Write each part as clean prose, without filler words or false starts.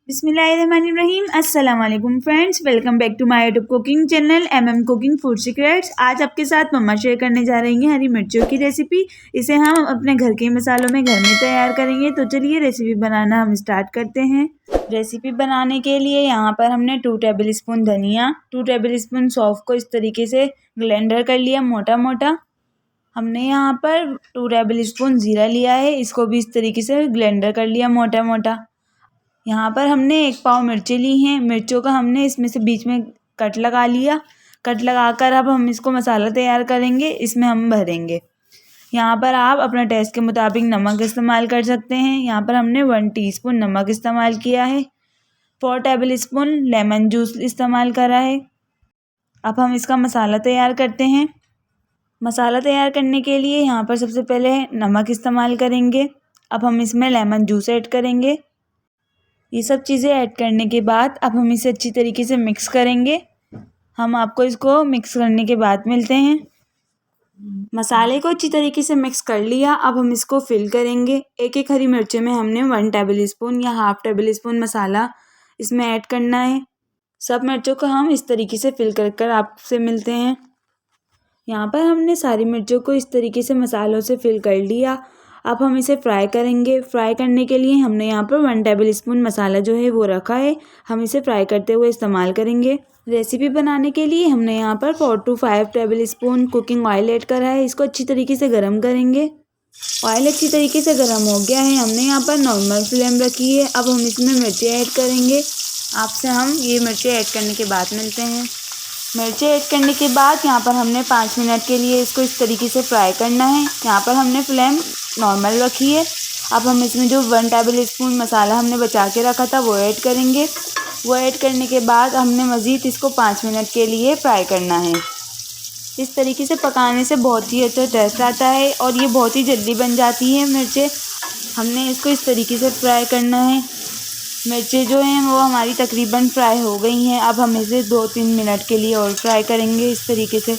बिस्मिल्लाहिर्रहमानिर्रहीम। अस्सलाम वालेकुम friends, welcome back to my YouTube cooking channel cooking food secrets. आज आपके साथ मम्मा शेयर करने जा रही हैं हरी मिर्चों की रेसिपी। इसे हम अपने घर के मसालों में घर में तैयार करेंगे। तो चलिए रेसिपी बनाना हम स्टार्ट करते हैं। रेसिपी बनाने के लिए यहाँ पर हमने 2 टेबल स्पून धनिया, 2 टेबल स्पून सौंफ को इस तरीके से ब्लेंडर कर लिया मोटा मोटा। हमने यहाँ पर 2 टेबल स्पून ज़ीरा लिया है, इसको भी इस तरीके से ब्लेंडर कर लिया मोटा मोटा। यहाँ पर हमने 1 पाव मिर्ची ली हैं। मिर्चों का हमने इसमें से बीच में कट लगा लिया। कट लगाकर अब हम इसको मसाला तैयार करेंगे, इसमें हम भरेंगे। यहाँ पर आप अपने टेस्ट के मुताबिक नमक इस्तेमाल कर सकते हैं। यहाँ पर हमने 1 टीस्पून नमक इस्तेमाल किया है। 4 टेबल स्पून लेमन जूस इस्तेमाल करा है। अब हम इसका मसाला तैयार करते हैं। मसाला तैयार करने के लिए यहाँ पर सबसे पहले नमक इस्तेमाल करेंगे। अब हम इसमें लेमन जूस ऐड करेंगे। ये सब चीज़ें ऐड करने के बाद अब हम इसे अच्छी तरीके से मिक्स करेंगे। हम आपको इसको मिक्स करने के बाद मिलते हैं। मसाले को अच्छी तरीके से मिक्स कर लिया। अब हम इसको फिल करेंगे। एक एक हरी मिर्ची में हमने 1 टेबल स्पून या हाफ टेबल स्पून मसाला इसमें ऐड करना है। सब मिर्चों को हम इस तरीके से फिल कर आपसे मिलते हैं। यहाँ पर हमने सारी मिर्चों को इस तरीके से मसालों से फिल कर लिया। अब हम इसे फ्राई करेंगे। फ्राई करने के लिए हमने यहाँ पर 1 टेबल स्पून मसाला जो है वो रखा है, हम इसे फ्राई करते हुए इस्तेमाल करेंगे। रेसिपी बनाने के लिए हमने यहाँ पर 4 to 5 table spoon cooking oil add करा है। इसको अच्छी तरीके से गर्म करेंगे। ऑयल अच्छी तरीके से गर्म हो गया है। हमने यहाँ पर नॉर्मल फ्लेम रखी है। अब हम इसमें मिर्ची ऐड करेंगे। आपसे हम ये मिर्ची ऐड करने के बाद मिलते हैं। मिर्ची ऐड करने के बाद यहाँ पर हमने 5 मिनट के लिए इसको इस तरीके से फ्राई करना है। यहाँ पर हमने फ्लेम नॉर्मल रखी है। अब हम इसमें जो 1 टेबल स्पून मसाला हमने बचा के रखा था वो ऐड करेंगे। वो ऐड करने के बाद हमने मज़ीद इसको 5 मिनट के लिए फ्राई करना है। इस तरीके से पकाने से बहुत ही अच्छा टेस्ट आता है और ये बहुत ही जल्दी बन जाती है मिर्चें। हमने इसको इस तरीके से फ्राई करना है। मिर्चें जो हैं वो हमारी तकरीबन फ्राई हो गई हैं। अब हम इसे 2-3 मिनट के लिए और फ्राई करेंगे इस तरीके से।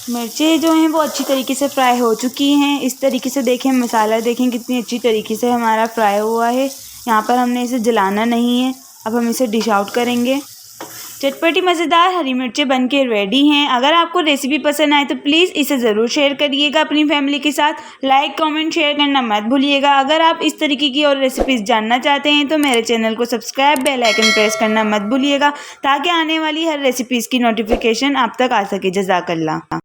मिर्चें जो हैं वो अच्छी तरीके से फ्राई हो चुकी हैं। इस तरीके से देखें, मसाला देखें कितनी अच्छी तरीके से हमारा फ्राई हुआ है। यहाँ पर हमने इसे जलाना नहीं है। अब हम इसे डिश आउट करेंगे। चटपटी मज़ेदार हरी मिर्चें बनके रेडी हैं। अगर आपको रेसिपी पसंद आए तो प्लीज़ इसे ज़रूर शेयर करिएगा अपनी फैमिली के साथ। लाइक कमेंट शेयर करना मत भूलिएगा। अगर आप इस तरीके की और रेसिपीज़ जानना चाहते हैं तो मेरे चैनल को सब्सक्राइब, बेल आइकन प्रेस करना मत भूलिएगा ताकि आने वाली हर रेसिपीज़ की नोटिफिकेशन आप तक आ सके। जज़ाकल्लाह।